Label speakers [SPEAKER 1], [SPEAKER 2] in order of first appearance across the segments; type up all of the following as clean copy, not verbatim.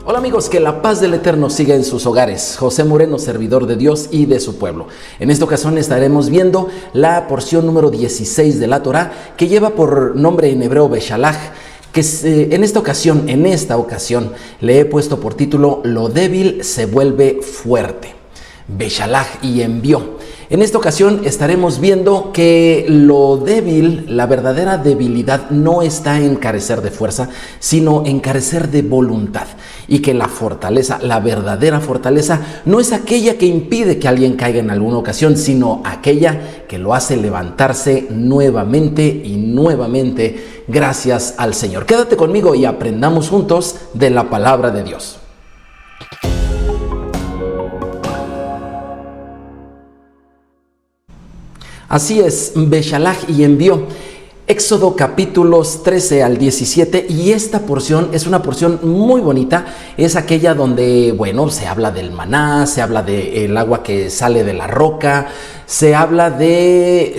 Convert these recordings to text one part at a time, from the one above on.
[SPEAKER 1] Hola amigos, que la paz del Eterno siga en sus hogares. José Moreno, servidor de Dios y de su pueblo. En esta ocasión estaremos viendo la porción número 16 de la Torá, que lleva por nombre en hebreo Beshalach, que en esta ocasión, le he puesto por título Lo débil se vuelve fuerte. Beshalach y envió. En esta ocasión estaremos viendo que lo débil, la verdadera debilidad, no está en carecer de fuerza, sino en carecer de voluntad. Y que la fortaleza, la verdadera fortaleza, no es aquella que impide que alguien caiga en alguna ocasión, sino aquella que lo hace levantarse nuevamente y nuevamente gracias al Señor. Quédate conmigo y aprendamos juntos de la palabra de Dios. Así es, Beshalach y envió. Éxodo capítulos 13 al 17, y esta porción es una porción muy bonita. Es aquella donde, se habla del maná, se habla del agua que sale de la roca, se habla de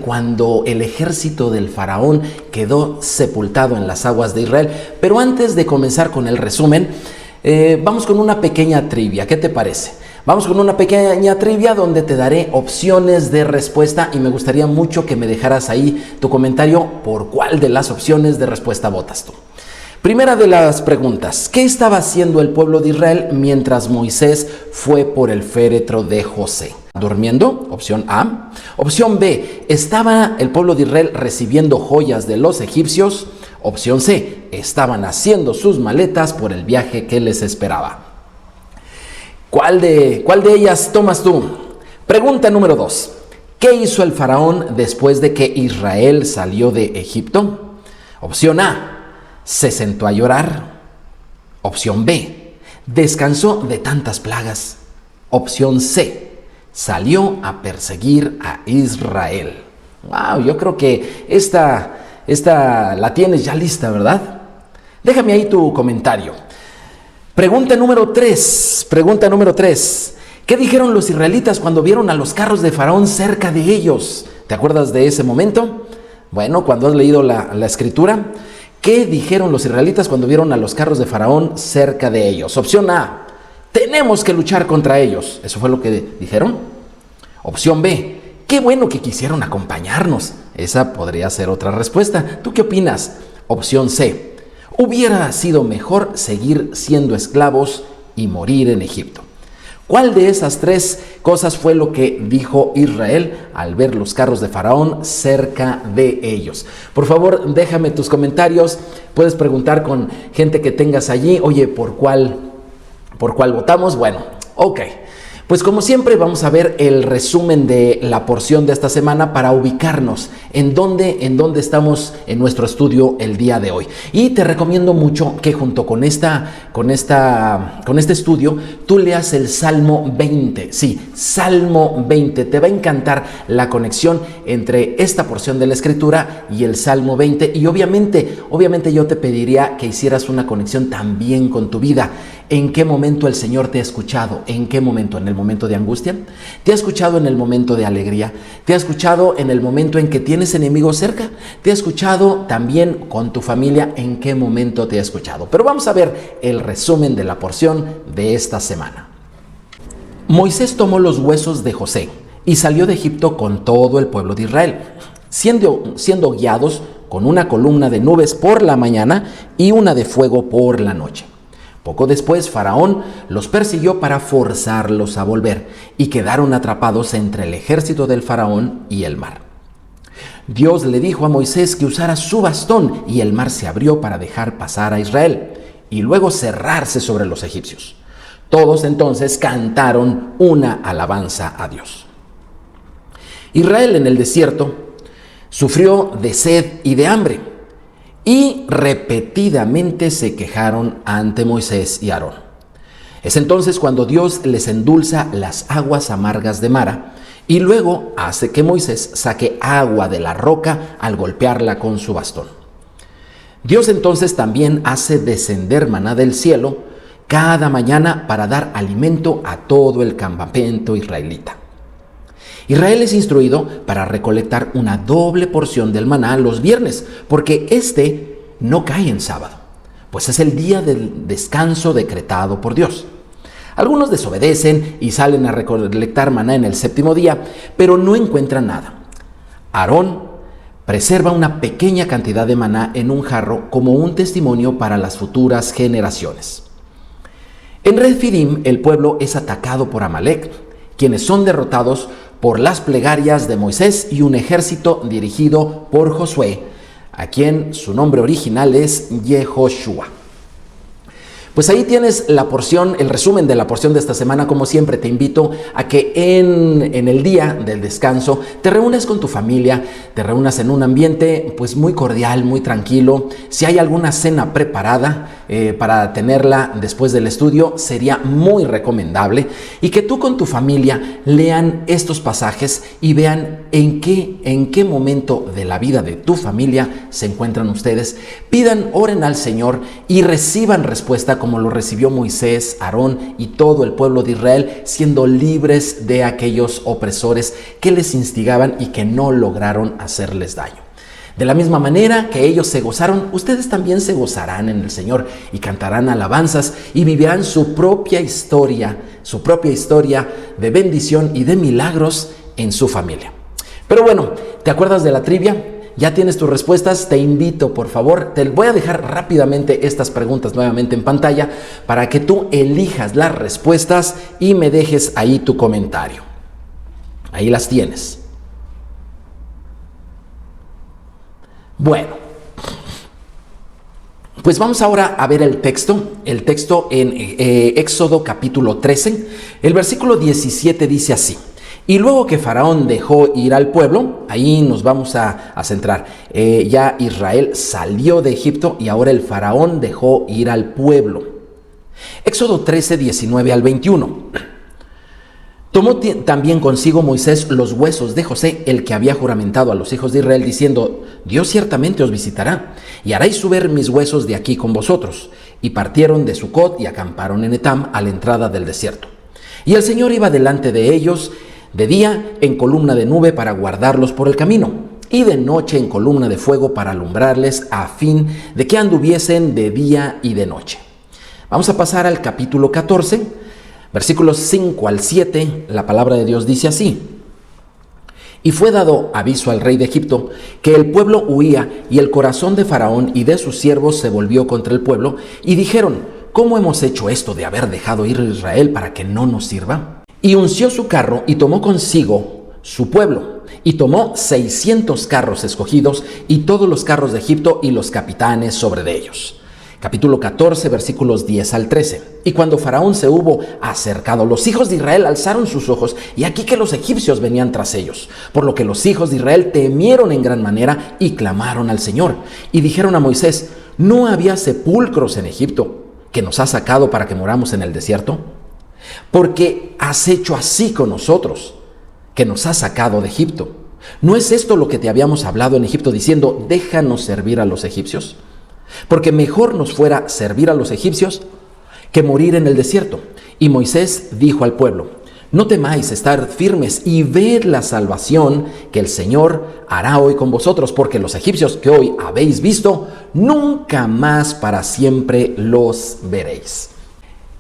[SPEAKER 1] cuando el ejército del faraón quedó sepultado en las aguas de Israel. Pero antes de comenzar con el resumen, vamos con una pequeña trivia. ¿Qué te parece? Vamos con una pequeña trivia donde te daré opciones de respuesta y me gustaría mucho que me dejaras ahí tu comentario por cuál de las opciones de respuesta votas tú. Primera de las preguntas: ¿qué estaba haciendo el pueblo de Israel mientras Moisés fue por el féretro de José? ¿Durmiendo? Opción A. Opción B: ¿estaba el pueblo de Israel recibiendo joyas de los egipcios? Opción C: estaban haciendo sus maletas por el viaje que les esperaba. ¿Cuál de ellas tomas tú? Pregunta número 2. ¿Qué hizo el faraón después de que Israel salió de Egipto? Opción A: se sentó a llorar. Opción B: descansó de tantas plagas. Opción C: salió a perseguir a Israel. Wow, yo creo que esta la tienes ya lista, ¿verdad? Déjame ahí tu comentario. Pregunta número 3. ¿Qué dijeron los israelitas cuando vieron a los carros de Faraón cerca de ellos? ¿Te acuerdas de ese momento? Bueno, cuando has leído la escritura, ¿qué dijeron los israelitas cuando vieron a los carros de Faraón cerca de ellos? Opción A: tenemos que luchar contra ellos. ¿Eso fue lo que dijeron? Opción B: qué bueno que quisieron acompañarnos. Esa podría ser otra respuesta. ¿Tú qué opinas? Opción C: hubiera sido mejor seguir siendo esclavos y morir en Egipto. ¿Cuál de esas tres cosas fue lo que dijo Israel al ver los carros de Faraón cerca de ellos? Por favor, déjame tus comentarios. Puedes preguntar con gente que tengas allí: oye, ¿por cuál votamos? Bueno, ok. Pues como siempre vamos a ver el resumen de la porción de esta semana para ubicarnos en dónde estamos en nuestro estudio el día de hoy. Y te recomiendo mucho que junto con este estudio tú leas el Salmo 20. Sí, Salmo 20. Te va a encantar la conexión entre esta porción de la Escritura y el Salmo 20. Y obviamente yo te pediría que hicieras una conexión también con tu vida. ¿En qué momento el Señor te ha escuchado? ¿En qué momento? ¿En el momento de angustia? ¿Te ha escuchado en el momento de alegría? ¿Te ha escuchado en el momento en que tienes enemigos cerca? ¿Te ha escuchado también con tu familia? ¿En qué momento te ha escuchado? Pero vamos a ver el resumen de la porción de esta semana. Moisés tomó los huesos de José y salió de Egipto con todo el pueblo de Israel, siendo guiados con una columna de nubes por la mañana y una de fuego por la noche. Poco después, Faraón los persiguió para forzarlos a volver y quedaron atrapados entre el ejército del Faraón y el mar. Dios le dijo a Moisés que usara su bastón y el mar se abrió para dejar pasar a Israel y luego cerrarse sobre los egipcios. Todos entonces cantaron una alabanza a Dios. Israel en el desierto sufrió de sed y de hambre, y repetidamente se quejaron ante Moisés y Aarón. Es entonces cuando Dios les endulza las aguas amargas de Mara y luego hace que Moisés saque agua de la roca al golpearla con su bastón. Dios entonces también hace descender maná del cielo cada mañana para dar alimento a todo el campamento israelita. Israel es instruido para recolectar una doble porción del maná los viernes, porque este no cae en sábado. pues es el día del descanso decretado por Dios. Algunos desobedecen y salen a recolectar maná en el séptimo día, pero no encuentran nada. Aarón preserva una pequeña cantidad de maná en un jarro como un testimonio para las futuras generaciones. En Refidim, el pueblo es atacado por Amalek, quienes son derrotados por las plegarias de Moisés y un ejército dirigido por Josué, a quien su nombre original es Yehoshua. Pues ahí tienes la porción, el resumen de la porción de esta semana. Como siempre, te invito a que en el día del descanso te reúnes con tu familia, te reúnas en un ambiente pues muy cordial, muy tranquilo. Si hay alguna cena preparada para tenerla después del estudio, sería muy recomendable, y que tú con tu familia lean estos pasajes y vean en qué momento de la vida de tu familia se encuentran ustedes. Pidan, oren al Señor y reciban respuesta como lo recibió Moisés, Aarón y todo el pueblo de Israel, siendo libres de aquellos opresores que les instigaban y que no lograron hacerles daño. De la misma manera que ellos se gozaron, ustedes también se gozarán en el Señor y cantarán alabanzas y vivirán su propia historia de bendición y de milagros en su familia. Pero bueno, ¿te acuerdas de la trivia? ¿Ya tienes tus respuestas? Te invito, por favor, te voy a dejar rápidamente estas preguntas nuevamente en pantalla para que tú elijas las respuestas y me dejes ahí tu comentario. Ahí las tienes. Bueno, pues vamos ahora a ver el texto en Éxodo capítulo 13. El versículo 17 dice así: y luego que Faraón dejó ir al pueblo, ahí nos vamos a centrar. Ya Israel salió de Egipto y ahora el Faraón dejó ir al pueblo. Éxodo 13, 19 al 21. Tomó también consigo Moisés los huesos de José, el que había juramentado a los hijos de Israel, diciendo: Dios ciertamente os visitará, y haréis subir mis huesos de aquí con vosotros. Y partieron de Sucot y acamparon en Etam, a la entrada del desierto. Y el Señor iba delante de ellos de día en columna de nube para guardarlos por el camino, y de noche en columna de fuego para alumbrarles, a fin de que anduviesen de día y de noche. Vamos a pasar al capítulo 14, versículos 5 al 7. La palabra de Dios dice así: y fue dado aviso al rey de Egipto que el pueblo huía, y el corazón de Faraón y de sus siervos se volvió contra el pueblo, y dijeron: ¿cómo hemos hecho esto de haber dejado ir a Israel para que no nos sirva? Y unció su carro y tomó consigo su pueblo, y tomó 600 carros escogidos, y todos los carros de Egipto y los capitanes sobre de ellos. Capítulo 14, versículos 10 al 13. Y cuando Faraón se hubo acercado, los hijos de Israel alzaron sus ojos, y aquí que los egipcios venían tras ellos. Por lo que los hijos de Israel temieron en gran manera y clamaron al Señor. Y dijeron a Moisés: ¿no había sepulcros en Egipto que nos has sacado para que moramos en el desierto? Porque has hecho así con nosotros, que nos has sacado de Egipto. ¿No es esto lo que te habíamos hablado en Egipto, diciendo: déjanos servir a los egipcios? Porque mejor nos fuera servir a los egipcios que morir en el desierto. Y Moisés dijo al pueblo: no temáis, estar firmes y ved la salvación que el Señor hará hoy con vosotros, porque los egipcios que hoy habéis visto, nunca más para siempre los veréis.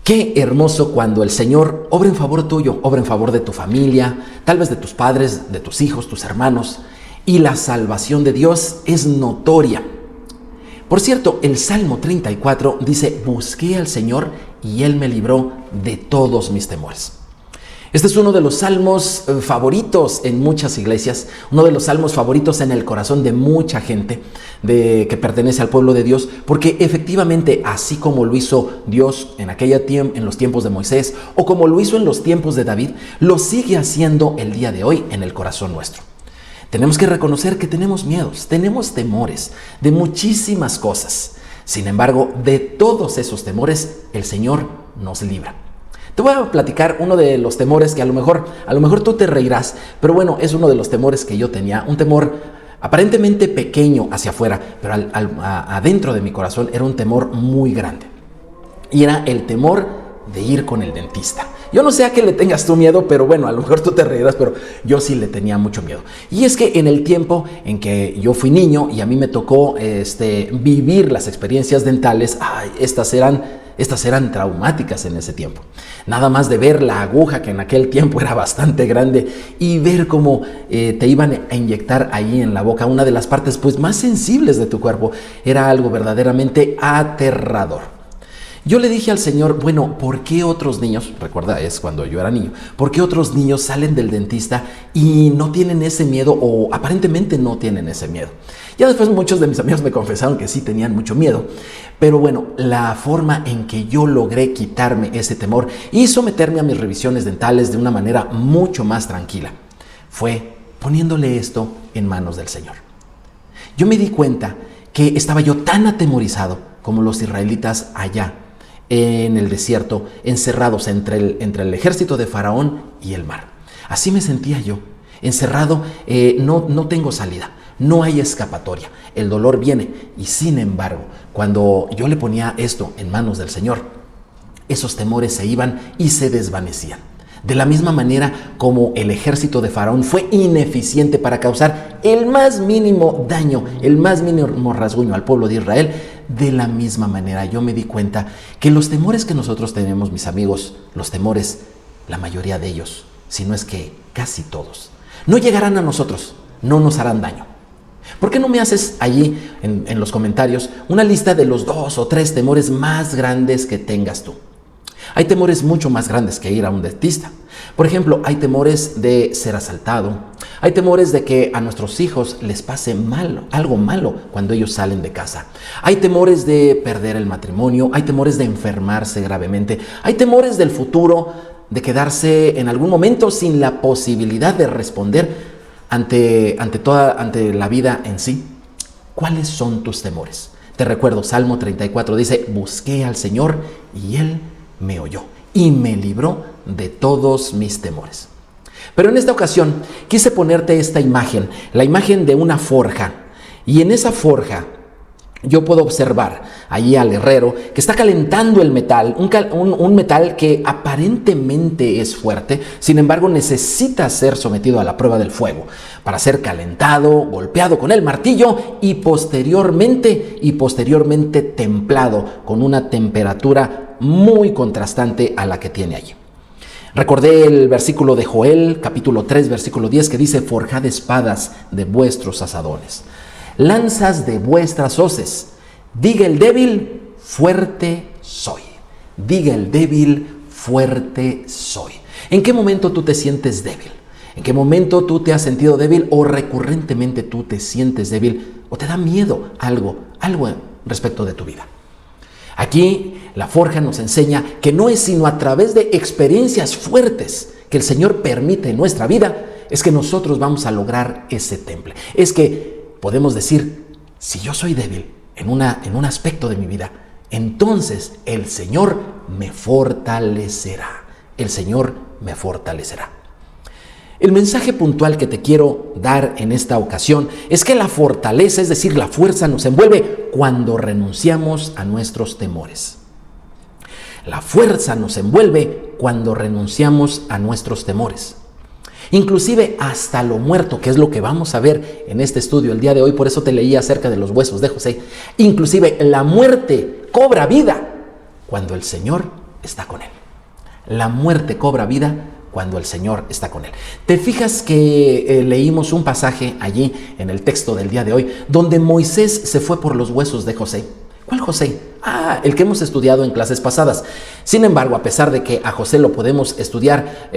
[SPEAKER 1] Qué hermoso cuando el Señor obra en favor tuyo, obra en favor de tu familia, tal vez de tus padres, de tus hijos, tus hermanos, y la salvación de Dios es notoria. Por cierto, el Salmo 34 dice: busqué al Señor y Él me libró de todos mis temores. Este es uno de los salmos favoritos en muchas iglesias, uno de los salmos favoritos en el corazón de mucha gente que pertenece al pueblo de Dios, porque efectivamente, así como lo hizo Dios en los tiempos de Moisés, o como lo hizo en los tiempos de David, lo sigue haciendo el día de hoy en el corazón nuestro. Tenemos que reconocer que tenemos miedos, tenemos temores de muchísimas cosas. Sin embargo, de todos esos temores, el Señor nos libra. Te voy a platicar uno de los temores que a lo mejor tú te reirás, pero bueno, es uno de los temores que yo tenía, un temor aparentemente pequeño hacia afuera, pero adentro de mi corazón era un temor muy grande. Y era el temor de ir con el dentista. Yo no sé a qué le tengas tú miedo, pero bueno, a lo mejor tú te reirás, pero yo sí le tenía mucho miedo. Y es que en el tiempo en que yo fui niño y a mí me tocó vivir las experiencias dentales, estas eran traumáticas en ese tiempo. Nada más de ver la aguja, que en aquel tiempo era bastante grande, y ver cómo te iban a inyectar ahí en la boca, una de las partes pues más sensibles de tu cuerpo, era algo verdaderamente aterrador. Yo le dije al Señor, bueno, ¿por qué otros niños, recuerda, es cuando yo era niño, ¿por qué otros niños salen del dentista y no tienen ese miedo o aparentemente no tienen ese miedo? Ya después muchos de mis amigos me confesaron que sí tenían mucho miedo, pero bueno, la forma en que yo logré quitarme ese temor y someterme a mis revisiones dentales de una manera mucho más tranquila fue poniéndole esto en manos del Señor. Yo me di cuenta que estaba yo tan atemorizado como los israelitas allá en el desierto, encerrados entre el ejército de Faraón y el mar. Así me sentía yo, encerrado, no tengo salida, no hay escapatoria, el dolor viene. Y sin embargo, cuando yo le ponía esto en manos del Señor, esos temores se iban y se desvanecían. De la misma manera como el ejército de Faraón fue ineficiente para causar el más mínimo daño, el más mínimo rasguño al pueblo de Israel, de la misma manera yo me di cuenta que los temores que nosotros tenemos, mis amigos, los temores, la mayoría de ellos, si no es que casi todos, no llegarán a nosotros, no nos harán daño. ¿Por qué no me haces allí en los comentarios una lista de los 2 o 3 temores más grandes que tengas tú? Hay temores mucho más grandes que ir a un dentista. Por ejemplo, hay temores de ser asaltado. Hay temores de que a nuestros hijos les pase algo malo cuando ellos salen de casa. Hay temores de perder el matrimonio. Hay temores de enfermarse gravemente. Hay temores del futuro, de quedarse en algún momento sin la posibilidad de responder ante la vida en sí. ¿Cuáles son tus temores? Te recuerdo, Salmo 34 dice, busqué al Señor y Él me oyó y me libró de todos mis temores. Pero en esta ocasión quise ponerte esta imagen, la imagen de una forja. Y en esa forja yo puedo observar allí al herrero que está calentando el metal, un metal que aparentemente es fuerte, sin embargo necesita ser sometido a la prueba del fuego para ser calentado, golpeado con el martillo y posteriormente templado con una temperatura muy contrastante a la que tiene allí. Recordé el versículo de Joel, capítulo 3, versículo 10, que dice, forjad espadas de vuestros asadones, lanzas de vuestras hoces. Diga el débil, fuerte soy. Diga el débil, fuerte soy. ¿En qué momento tú te sientes débil? ¿En qué momento tú te has sentido débil o recurrentemente tú te sientes débil o te da miedo algo respecto de tu vida? Aquí la forja nos enseña que no es sino a través de experiencias fuertes que el Señor permite en nuestra vida, es que nosotros vamos a lograr ese temple. Es que podemos decir, si yo soy débil en un aspecto de mi vida, entonces el Señor me fortalecerá. El Señor me fortalecerá. El mensaje puntual que te quiero dar en esta ocasión es que la fortaleza, es decir, la fuerza, nos envuelve cuando renunciamos a nuestros temores. La fuerza nos envuelve cuando renunciamos a nuestros temores. Inclusive hasta lo muerto, que es lo que vamos a ver en este estudio el día de hoy, por eso te leí acerca de los huesos de José. Inclusive la muerte cobra vida cuando el Señor está con él. La muerte cobra vida cuando el Señor está con él. ¿Te fijas que leímos un pasaje allí en el texto del día de hoy donde Moisés se fue por los huesos de José? ¿Cuál José? El que hemos estudiado en clases pasadas. Sin embargo, a pesar de que a José lo podemos estudiar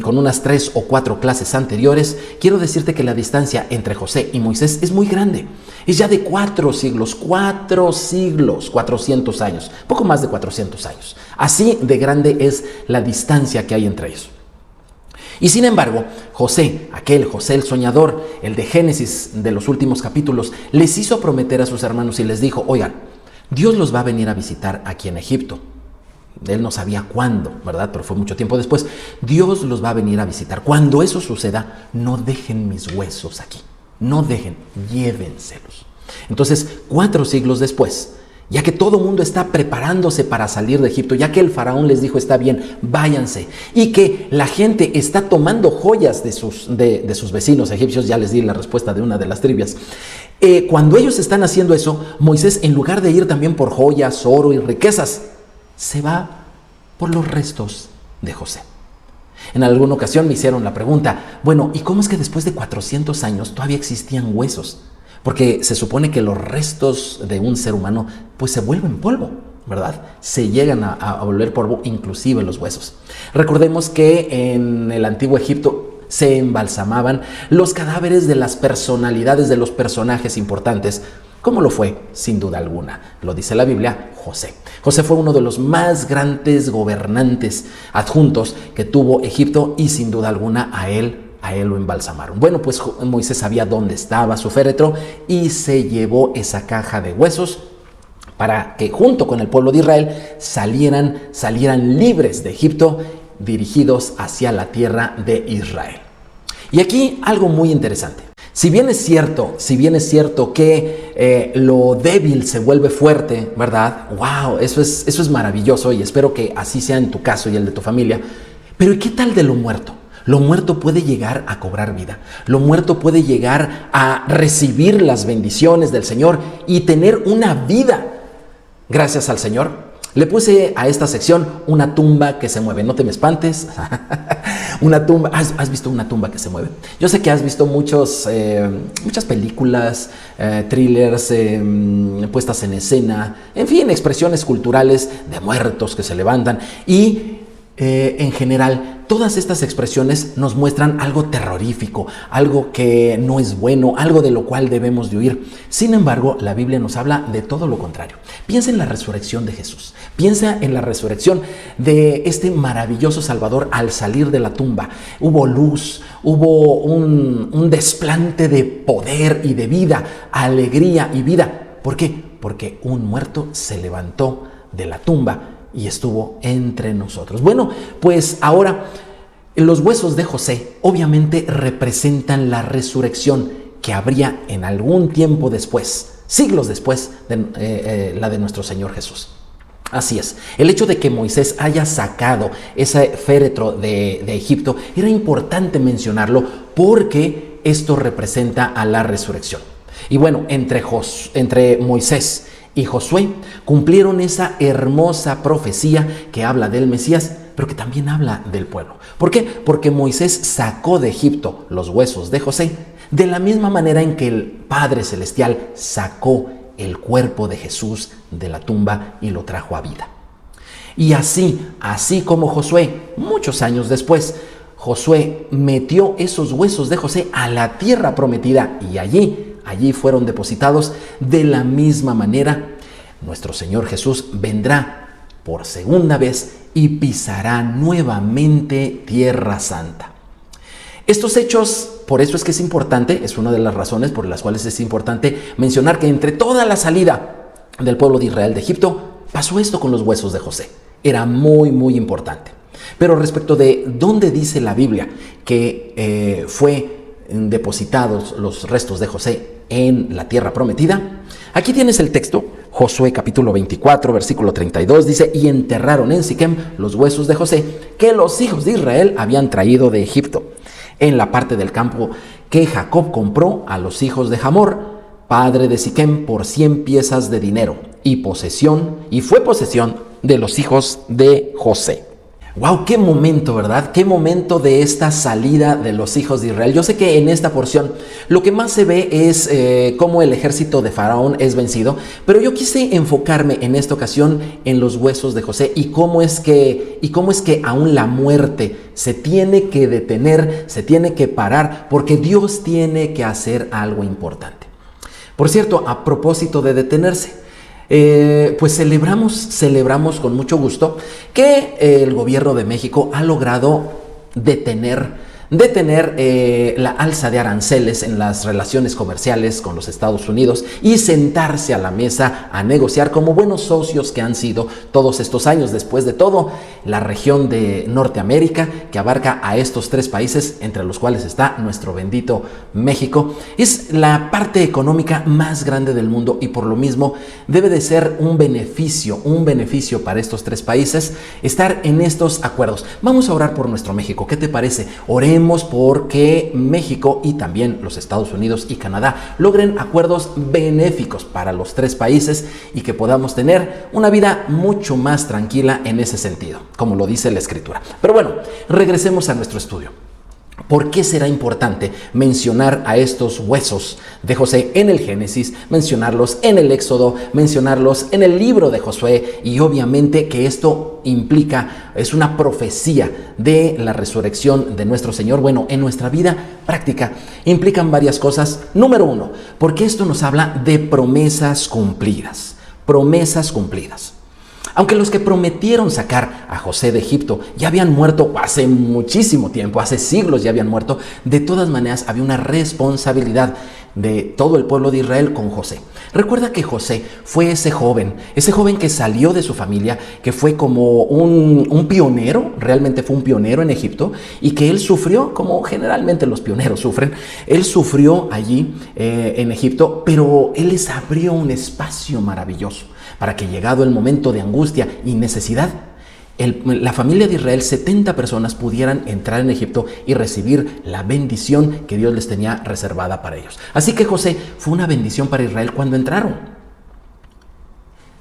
[SPEAKER 1] con unas 3 o 4 clases anteriores, quiero decirte que la distancia entre José y Moisés es muy grande. Es ya de 4 siglos, 400 años, poco más de 400 años. Así de grande es la distancia que hay entre ellos. Y sin embargo, José, aquel José el soñador, el de Génesis de los últimos capítulos, les hizo prometer a sus hermanos y les dijo, oigan, Dios los va a venir a visitar aquí en Egipto. Él no sabía cuándo, ¿verdad? Pero fue mucho tiempo después. Dios los va a venir a visitar. Cuando eso suceda, no dejen mis huesos aquí. No dejen, llévenselos. Entonces, 4 siglos después, ya que todo el mundo está preparándose para salir de Egipto, ya que el faraón les dijo, está bien, váyanse, y que la gente está tomando joyas de sus vecinos egipcios. Ya les di la respuesta de una de las trivias. Cuando ellos están haciendo eso, Moisés, en lugar de ir también por joyas, oro y riquezas, se va por los restos de José. En alguna ocasión me hicieron la pregunta, bueno, ¿y cómo es que después de 400 años todavía existían huesos? Porque se supone que los restos de un ser humano pues se vuelven polvo, ¿verdad? Se llegan a volver polvo, inclusive los huesos. Recordemos que en el antiguo Egipto se embalsamaban los cadáveres de las personalidades, de los personajes importantes, como lo fue, sin duda alguna, lo dice la Biblia, José. José fue uno de los más grandes gobernantes adjuntos que tuvo Egipto y sin duda alguna a él lo embalsamaron. Bueno, pues Moisés sabía dónde estaba su féretro y se llevó esa caja de huesos para que junto con el pueblo de Israel salieran libres de Egipto, dirigidos hacia la tierra de Israel. Y aquí algo muy interesante. Si bien es cierto que lo débil se vuelve fuerte, ¿verdad? ¡Wow! Eso es maravilloso y espero que así sea en tu caso y el de tu familia. Pero ¿y qué tal de lo muerto? Lo muerto puede llegar a cobrar vida. Lo muerto puede llegar a recibir las bendiciones del Señor y tener una vida gracias al Señor. Le puse a esta sección una tumba que se mueve. No te me espantes. Una tumba. ¿Has visto una tumba que se mueve? Yo sé que has visto muchas películas, thrillers, puestas en escena, en fin, expresiones culturales de muertos que se levantan y en general, todas estas expresiones nos muestran algo terrorífico, algo que no es bueno, algo de lo cual debemos de huir. Sin embargo, la Biblia nos habla de todo lo contrario. Piensa en la resurrección de Jesús. Piensa en la resurrección de este maravilloso Salvador al salir de la tumba. Hubo luz, hubo un desplante de poder y de vida, alegría y vida. ¿Por qué? Porque un muerto se levantó de la tumba y estuvo entre nosotros. Bueno, pues ahora los huesos de José obviamente representan la resurrección que habría en algún tiempo después, siglos después de la de nuestro Señor Jesús. Así es, el hecho de que Moisés haya sacado ese féretro de Egipto era importante mencionarlo porque esto representa a la resurrección. Y bueno, entre Moisés y Josué cumplieron esa hermosa profecía que habla del Mesías, pero que también habla del pueblo. ¿Por qué? Porque Moisés sacó de Egipto los huesos de José, de la misma manera en que el Padre Celestial sacó el cuerpo de Jesús de la tumba y lo trajo a vida. Y así como Josué, muchos años después, Josué metió esos huesos de José a la tierra prometida y allí fueron depositados. De la misma manera, nuestro Señor Jesús vendrá por segunda vez y pisará nuevamente Tierra Santa. Estos hechos, por eso es que es importante, es una de las razones por las cuales es importante mencionar que entre toda la salida del pueblo de Israel de Egipto, pasó esto con los huesos de José. Era muy, muy importante. Pero respecto de dónde dice la Biblia que fue depositados los restos de José en la tierra prometida, aquí tienes el texto. Josué capítulo 24, versículo 32 dice: y enterraron en Siquem los huesos de José que los hijos de Israel habían traído de Egipto, en la parte del campo que Jacob compró a los hijos de Hamor, padre de Siquem, por 100 piezas de dinero, y fue posesión de los hijos de José. ¡Wow! ¡Qué momento!, ¿verdad? ¡Qué momento de esta salida de los hijos de Israel! Yo sé que en esta porción lo que más se ve es cómo el ejército de Faraón es vencido, pero yo quise enfocarme en esta ocasión en los huesos de José y cómo es que aún la muerte se tiene que detener, se tiene que parar, porque Dios tiene que hacer algo importante. Por cierto, a propósito de detenerse, pues celebramos con mucho gusto que el gobierno de México ha logrado detener de tener la alza de aranceles en las relaciones comerciales con los Estados Unidos y sentarse a la mesa a negociar como buenos socios que han sido todos estos años. Después de todo, la región de Norteamérica, que abarca a estos 3 países, entre los cuales está nuestro bendito México, es la parte económica más grande del mundo y por lo mismo debe de ser un beneficio para estos 3 países estar en estos acuerdos. Vamos a orar por nuestro México. ¿Qué te parece? Oremos porque México y también los Estados Unidos y Canadá logren acuerdos benéficos para los 3 países y que podamos tener una vida mucho más tranquila en ese sentido, como lo dice la Escritura. Pero bueno, regresemos a nuestro estudio. ¿Por qué será importante mencionar a estos huesos de José en el Génesis, mencionarlos en el Éxodo, mencionarlos en el libro de Josué? Y obviamente que esto implica, es una profecía de la resurrección de nuestro Señor. Bueno, en nuestra vida práctica implican varias cosas. Número 1, porque esto nos habla de promesas cumplidas. Promesas cumplidas. Aunque los que prometieron sacar a José de Egipto ya habían muerto hace muchísimo tiempo, hace siglos ya habían muerto, de todas maneras había una responsabilidad de todo el pueblo de Israel con José. Recuerda que José fue ese joven que salió de su familia, que fue como un pionero, realmente fue un pionero en Egipto, y que él sufrió, como generalmente los pioneros sufren, él sufrió allí en Egipto, pero él les abrió un espacio maravilloso para que, llegado el momento de angustia y necesidad, la familia de Israel, 70 personas, pudieran entrar en Egipto y recibir la bendición que Dios les tenía reservada para ellos. Así que José fue una bendición para Israel cuando entraron.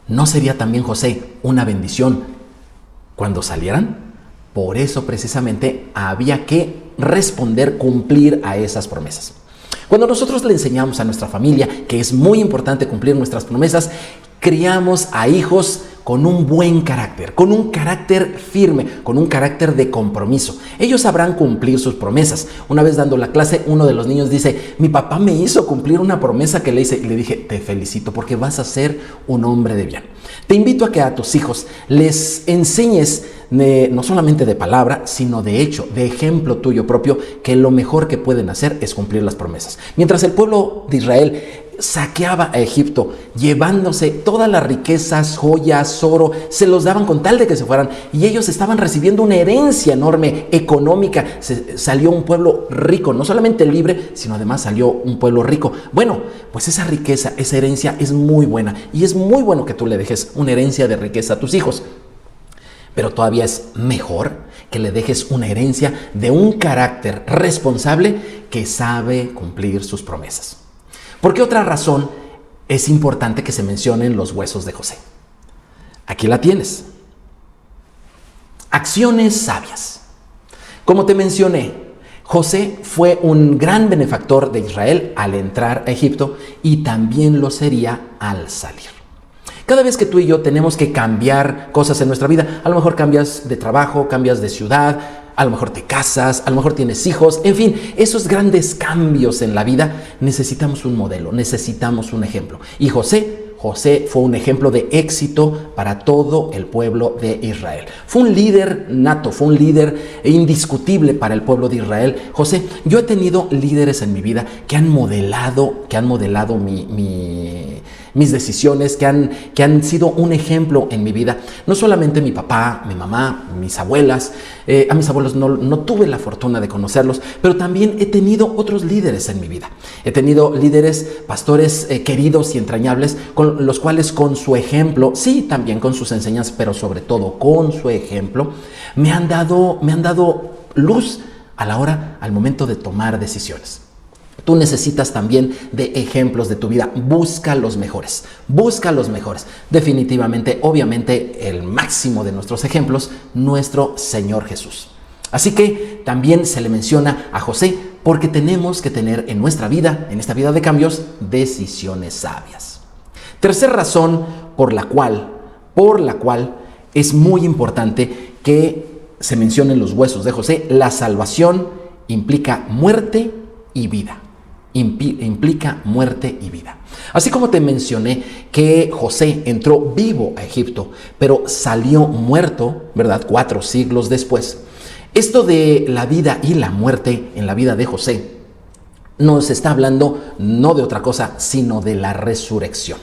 [SPEAKER 1] ¿No sería también José una bendición cuando salieran? Por eso precisamente había que responder, cumplir a esas promesas. Cuando nosotros le enseñamos a nuestra familia que es muy importante cumplir nuestras promesas, criamos a hijos con un buen carácter, con un carácter firme, con un carácter de compromiso. Ellos sabrán cumplir sus promesas. Una vez dando la clase, uno de los niños dice: mi papá me hizo cumplir una promesa que le hice. Y le dije: te felicito porque vas a ser un hombre de bien. Te invito a que a tus hijos les enseñes no solamente de palabra, sino de hecho, de ejemplo tuyo propio, que lo mejor que pueden hacer es cumplir las promesas. Mientras el pueblo de Israel saqueaba a Egipto, llevándose todas las riquezas, joyas, oro, se los daban con tal de que se fueran, y ellos estaban recibiendo una herencia enorme económica. Salió un pueblo rico, no solamente libre, sino además salió un pueblo rico. Bueno, pues esa riqueza, esa herencia es muy buena, y es muy bueno que tú le dejes una herencia de riqueza a tus hijos. Pero todavía es mejor que le dejes una herencia de un carácter responsable que sabe cumplir sus promesas. ¿Por qué otra razón es importante que se mencionen los huesos de José? Aquí la tienes. Acciones sabias. Como te mencioné, José fue un gran benefactor de Israel al entrar a Egipto y también lo sería al salir. Cada vez que tú y yo tenemos que cambiar cosas en nuestra vida, a lo mejor cambias de trabajo, cambias de ciudad, a lo mejor te casas, a lo mejor tienes hijos, en fin, esos grandes cambios en la vida, necesitamos un modelo, necesitamos un ejemplo. Y José fue un ejemplo de éxito para todo el pueblo de Israel. Fue un líder nato, fue un líder indiscutible para el pueblo de Israel. José, yo he tenido líderes en mi vida que han modelado mis decisiones, que han sido un ejemplo en mi vida. No solamente mi papá, mi mamá, mis abuelas. A mis abuelos no tuve la fortuna de conocerlos, pero también he tenido otros líderes en mi vida. He tenido líderes, pastores queridos y entrañables, con los cuales, con su ejemplo, sí, también con sus enseñanzas, pero sobre todo con su ejemplo, me han dado luz al momento de tomar decisiones. Tú necesitas también de ejemplos de tu vida. Busca los mejores. Definitivamente, obviamente, el máximo de nuestros ejemplos, nuestro Señor Jesús. Así que también se le menciona a José porque tenemos que tener en nuestra vida, en esta vida de cambios, decisiones sabias. Tercera razón por la cual es muy importante que se mencionen los huesos de José. La salvación implica muerte y vida. Implica muerte y vida. Así como te mencioné que José entró vivo a Egipto, pero salió muerto, ¿verdad? 4 siglos después. Esto de la vida y la muerte en la vida de José nos está hablando no de otra cosa, sino de la resurrección.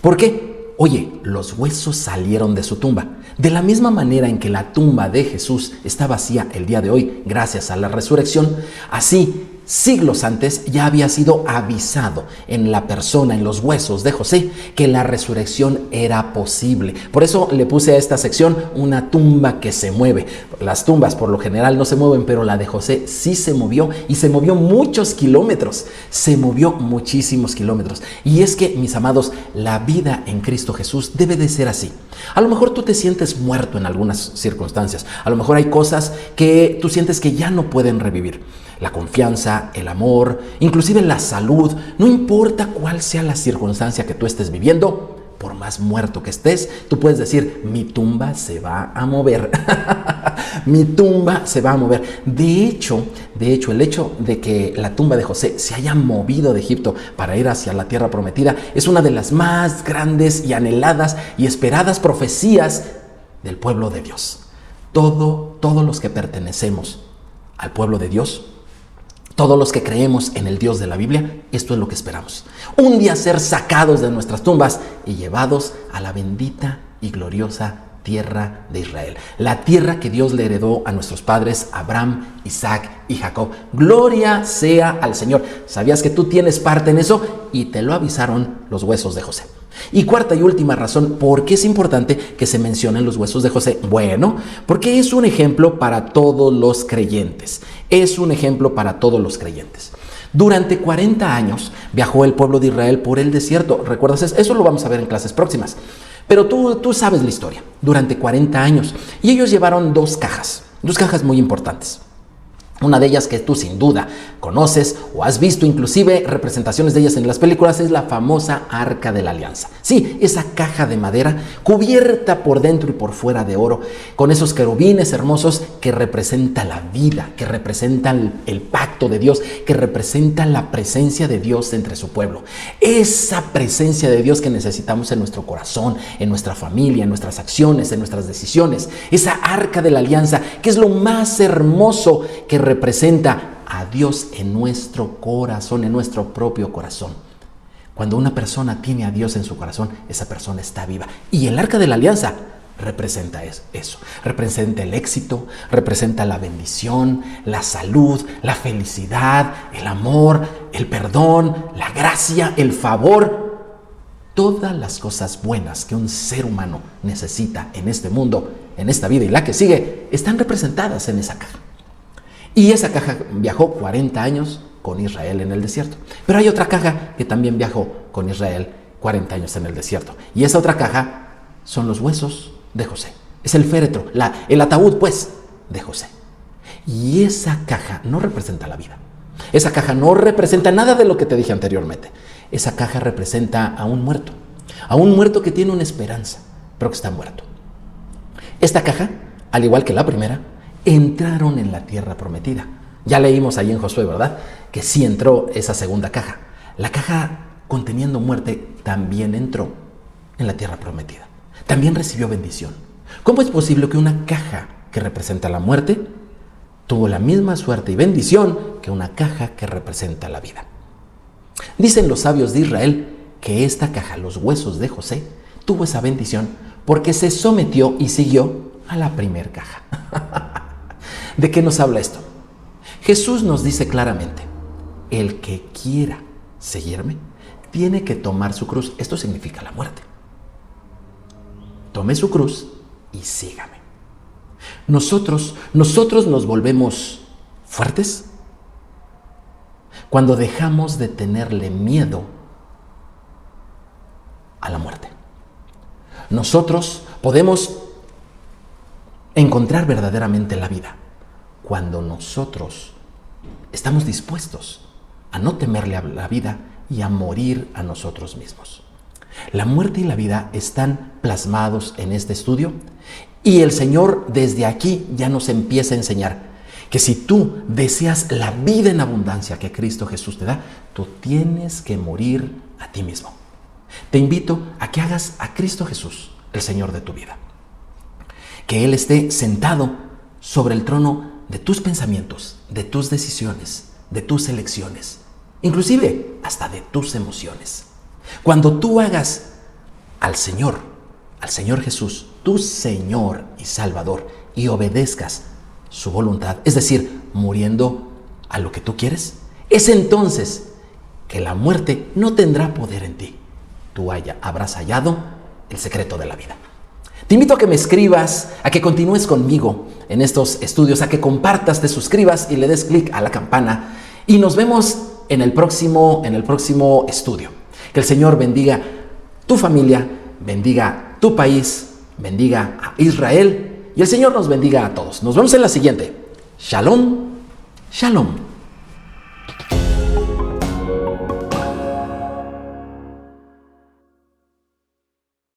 [SPEAKER 1] ¿Por qué? Oye, los huesos salieron de su tumba. De la misma manera en que la tumba de Jesús está vacía el día de hoy, gracias a la resurrección, así siglos antes ya había sido avisado en la persona, en los huesos de José, que la resurrección era posible. Por eso le puse a esta sección una tumba que se mueve. Las tumbas por lo general no se mueven, pero la de José sí se movió, y se movió muchos kilómetros. Se movió muchísimos kilómetros. Y es que, mis amados, la vida en Cristo Jesús debe de ser así. A lo mejor tú te sientes muerto en algunas circunstancias. A lo mejor hay cosas que tú sientes que ya no pueden revivir. La confianza, el amor, inclusive la salud, no importa cuál sea la circunstancia que tú estés viviendo, por más muerto que estés, tú puedes decir, mi tumba se va a mover. Mi tumba se va a mover. De hecho, el hecho de que la tumba de José se haya movido de Egipto para ir hacia la tierra prometida es una de las más grandes y anheladas y esperadas profecías del pueblo de Dios. Todos los que pertenecemos al pueblo de Dios, todos los que creemos en el Dios de la Biblia, esto es lo que esperamos. Un día ser sacados de nuestras tumbas y llevados a la bendita y gloriosa tierra de Israel. La tierra que Dios le heredó a nuestros padres Abraham, Isaac y Jacob. Gloria sea al Señor. ¿Sabías que tú tienes parte en eso? Y te lo avisaron los huesos de José. Y cuarta y última razón, ¿por qué es importante que se mencionen los huesos de José? Bueno, porque es un ejemplo para todos los creyentes. Es un ejemplo para todos los creyentes. Durante 40 años viajó el pueblo de Israel por el desierto. ¿Recuerdas? Eso lo vamos a ver en clases próximas. Pero tú sabes la historia. Durante 40 años. Y ellos llevaron dos cajas muy importantes. Una de ellas que tú sin duda conoces o has visto inclusive representaciones de ellas en las películas es la famosa Arca de la Alianza. Sí, esa caja de madera cubierta por dentro y por fuera de oro, con esos querubines hermosos que representan la vida, que representan el pacto de Dios, que representan la presencia de Dios entre su pueblo. Esa presencia de Dios que necesitamos en nuestro corazón, en nuestra familia, en nuestras acciones, en nuestras decisiones. Esa Arca de la Alianza que es lo más hermoso que representa a Dios en nuestro corazón, en nuestro propio corazón. Cuando una persona tiene a Dios en su corazón, esa persona está viva. Y el Arca de la Alianza representa eso. Representa el éxito, representa la bendición, la salud, la felicidad, el amor, el perdón, la gracia, el favor. Todas las cosas buenas que un ser humano necesita en este mundo, en esta vida y la que sigue, están representadas en esa caja. Y esa caja viajó 40 años con Israel en el desierto. Pero hay otra caja que también viajó con Israel 40 años en el desierto. Y esa otra caja son los huesos de José. Es el féretro, el ataúd, pues, de José. Y esa caja no representa la vida. Esa caja no representa nada de lo que te dije anteriormente. Esa caja representa a un muerto que tiene una esperanza, pero que está muerto. Esta caja, al igual que la primera, entraron en la tierra prometida. Ya leímos ahí en Josué, ¿verdad? Que sí entró esa segunda caja. La caja conteniendo muerte también entró en la tierra prometida. También recibió bendición. ¿Cómo es posible que una caja que representa la muerte tuvo la misma suerte y bendición que una caja que representa la vida? Dicen los sabios de Israel que esta caja, los huesos de José, tuvo esa bendición porque se sometió y siguió a la primer caja. ¿De qué nos habla esto? Jesús nos dice claramente, el que quiera seguirme, tiene que tomar su cruz. Esto significa la muerte. Tome su cruz y sígame. Nosotros nos volvemos fuertes cuando dejamos de tenerle miedo a la muerte. Nosotros podemos encontrar verdaderamente la vida cuando nosotros estamos dispuestos a no temerle a la vida y a morir a nosotros mismos. La muerte y la vida están plasmados en este estudio y el Señor desde aquí ya nos empieza a enseñar que si tú deseas la vida en abundancia que Cristo Jesús te da, tú tienes que morir a ti mismo. Te invito a que hagas a Cristo Jesús el Señor de tu vida. Que Él esté sentado sobre el trono de tus pensamientos, de tus decisiones, de tus elecciones, inclusive hasta de tus emociones. Cuando tú hagas al Señor Jesús, tu Señor y Salvador, y obedezcas su voluntad, es decir, muriendo a lo que tú quieres, es entonces que la muerte no tendrá poder en ti. Tú habrás hallado el secreto de la vida. Te invito a que me escribas, a que continúes conmigo en estos estudios, a que compartas, te suscribas y le des clic a la campana. Y nos vemos en el próximo estudio. Que el Señor bendiga tu familia, bendiga tu país, bendiga a Israel y el Señor nos bendiga a todos. Nos vemos en la siguiente. Shalom, shalom.